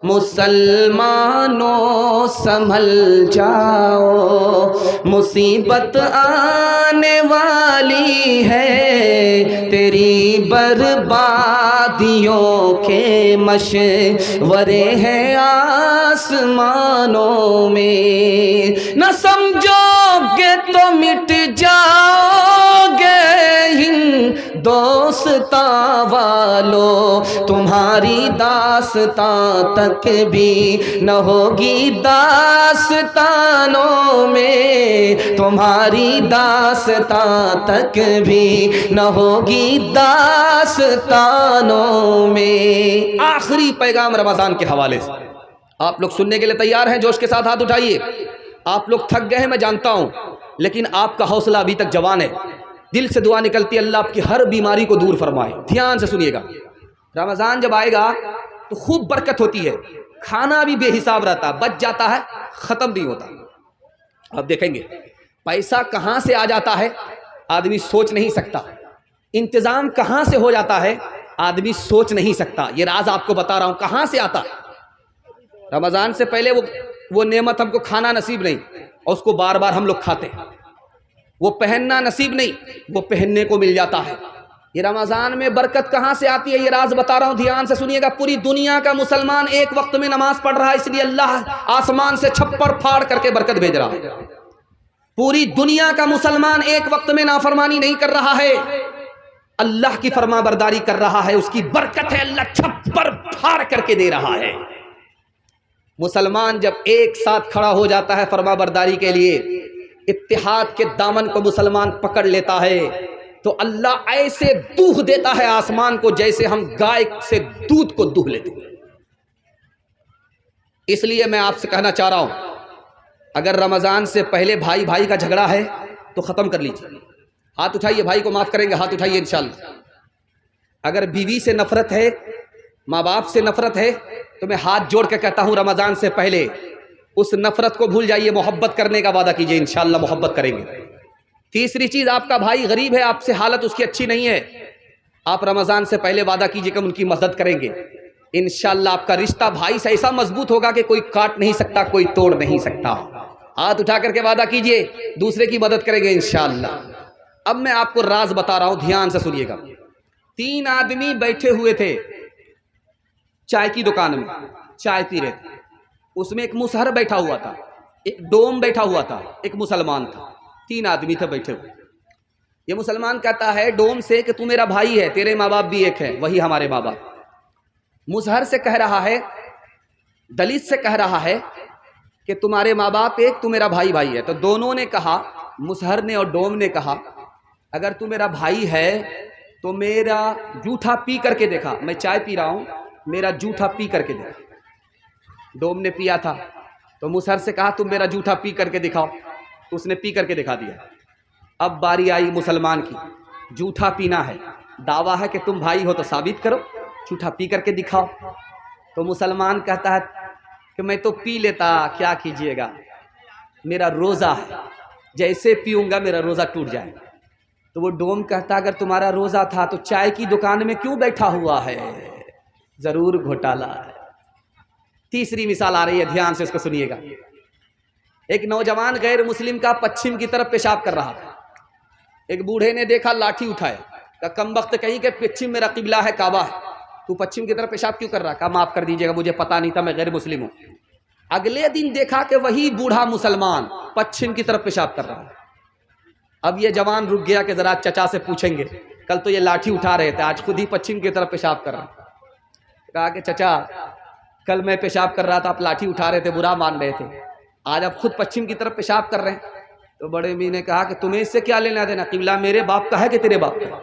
مسلمانوں سنبھل جاؤ، مصیبت آنے والی ہے، تیری بربادیوں کے مشورے ہیں آسمانوں میں، نہ سمجھو گے تو مٹ جاؤ گے دوستاں والو، تمہاری داستان تک بھی نہ ہوگی داستانوں میں، تمہاری داستان تک بھی نہ ہوگی داستانوں میں۔ آخری پیغام رمضان کے حوالے سے آپ لوگ سننے کے لیے تیار ہیں؟ جوش کے ساتھ ہاتھ اٹھائیے۔ آپ لوگ تھک گئے ہیں میں جانتا ہوں، لیکن آپ کا حوصلہ ابھی تک جوان ہے، دل سے دعا نکلتی ہے اللہ آپ کی ہر بیماری کو دور فرمائے۔ دھیان سے سنیے گا، رمضان جب آئے گا تو خوب برکت ہوتی ہے، کھانا بھی بے حساب رہتا، بچ جاتا ہے، ختم نہیں ہوتا۔ اب دیکھیں گے پیسہ کہاں سے آ جاتا ہے آدمی سوچ نہیں سکتا، انتظام کہاں سے ہو جاتا ہے آدمی سوچ نہیں سکتا۔ یہ راز آپ کو بتا رہا ہوں کہاں سے آتا ہے۔ رمضان سے پہلے وہ نعمت ہم کو کھانا نصیب نہیں، اور اس کو بار بار ہم لوگ کھاتے ہیں۔ وہ پہننا نصیب نہیں، وہ پہننے کو مل جاتا ہے۔ یہ رمضان میں برکت کہاں سے آتی ہے یہ راز بتا رہا ہوں، دھیان سے سنیے گا۔ پوری دنیا کا مسلمان ایک وقت میں نماز پڑھ رہا ہے، اس لیے اللہ آسمان سے چھپر پھاڑ کر کے برکت بھیج رہا ہے۔ پوری دنیا کا مسلمان ایک وقت میں نافرمانی نہیں کر رہا ہے، اللہ کی فرما برداری کر رہا ہے، اس کی برکت ہے، اللہ چھپر پھاڑ کر کے دے رہا ہے۔ مسلمان جب ایک ساتھ کھڑا ہو جاتا ہے فرما برداری کے لیے، اتحاد کے دامن کو مسلمان پکڑ لیتا ہے، تو اللہ ایسے دوہ دیتا ہے آسمان کو جیسے ہم گائے سے دودھ کو دوہ لیتے ہیں۔ اس لیے میں آپ سے کہنا چاہ رہا ہوں، اگر رمضان سے پہلے بھائی بھائی کا جھگڑا ہے تو ختم کر لیجیے۔ ہاتھ اٹھائیے، بھائی کو معاف کریں گے، ہاتھ اٹھائیے انشاءاللہ۔ اگر بیوی سے نفرت ہے، ماں باپ سے نفرت ہے، تو میں ہاتھ جوڑ کے کہتا ہوں رمضان سے پہلے اس نفرت کو بھول جائیے، محبت کرنے کا وعدہ کیجئے، انشاءاللہ محبت کریں گے۔ تیسری چیز، آپ کا بھائی غریب ہے، آپ سے حالت اس کی اچھی نہیں ہے، آپ رمضان سے پہلے وعدہ کیجئے کہ ہم ان کی مدد کریں گے، انشاءاللہ آپ کا رشتہ بھائی سے ایسا مضبوط ہوگا کہ کوئی کاٹ نہیں سکتا، کوئی توڑ نہیں سکتا۔ ہاتھ اٹھا کر کے وعدہ کیجئے دوسرے کی مدد کریں گے انشاءاللہ۔ اب میں آپ کو راز بتا رہا ہوں، دھیان سے سنیے گا۔ 3 آدمی بیٹھے ہوئے تھے چائے کی دکان میں، چائے پی رہے تھے۔ اس میں ایک مسہر بیٹھا ہوا تھا، ایک ڈوم بیٹھا ہوا تھا، ایک مسلمان تھا۔ 3 آدمی تھے بیٹھے ہوئے۔ یہ مسلمان کہتا ہے ڈوم سے کہ تو میرا بھائی ہے، تیرے ماں باپ بھی ایک ہے، وہی ہمارے ماں باپ۔ مسہر سے کہہ رہا ہے، دلت سے کہہ رہا ہے کہ تمہارے ماں باپ ایک، تو میرا بھائی بھائی ہے۔ تو دونوں نے کہا، مسہر نے اور ڈوم نے کہا، اگر تو میرا بھائی ہے تو میرا جوٹھا پی کر کے دیکھا، میں چائے پی رہا ہوں، میرا جوٹھا پی کر کے دیکھا۔ ڈوم نے پیا تھا تو مسہر سے کہا تم میرا جوٹھا پی کر کے دکھاؤ، اس نے پی کر کے دکھا دیا۔ اب باری آئی مسلمان کی، جوٹھا پینا ہے، دعویٰ ہے کہ تم بھائی ہو تو ثابت کرو، جوٹھا پی کر کے دکھاؤ۔ تو مسلمان کہتا ہے کہ میں تو پی لیتا، کیا کیجئے گا، میرا روزہ ہے، جیسے پیوں گا میرا روزہ ٹوٹ جائے گا۔ تو وہ ڈوم کہتا اگر تمہارا روزہ تھا تو چائے کی دکان میں کیوں بیٹھا ہوا ہے، ضرور گھوٹالہ ہے۔ تیسری مثال آ رہی ہے، دھیان سے اس کو سنیے گا۔ ایک نوجوان غیر مسلم کا پچھم کی طرف پیشاب کر رہا تھا، ایک بوڑھے نے دیکھا، لاٹھی اٹھائے، کہا کم وقت کہیں کہ پچھم میرا قبلہ ہے، کعبہ ہے، تو پچھم کی طرف پیشاب کیوں کر رہا؟ کہا معاف کر دیجیے گا، مجھے پتا نہیں تھا، میں غیر مسلم ہوں۔ اگلے دن دیکھا کہ وہی بوڑھا مسلمان پچھم کی طرف پیشاب کر رہا ہے۔ اب یہ جوان رک گیا کہ ذرا چچا سے پوچھیں گے، کل تو یہ لاٹھی اٹھا رہے تھے، آج خود ہی پچھم کی طرف پیشاب کر رہا ہے۔ کہا کہ چچا کل میں پیشاب کر رہا تھا، آپ لاٹھی اٹھا رہے تھے، برا مان رہے تھے، آج آپ خود پچھم کی طرف پیشاب کر رہے ہیں۔ تو بڑے امی نے کہا کہ تمہیں اس سے کیا لینا دینا، قبلہ میرے باپ کا ہے کہ تیرے باپ کا؟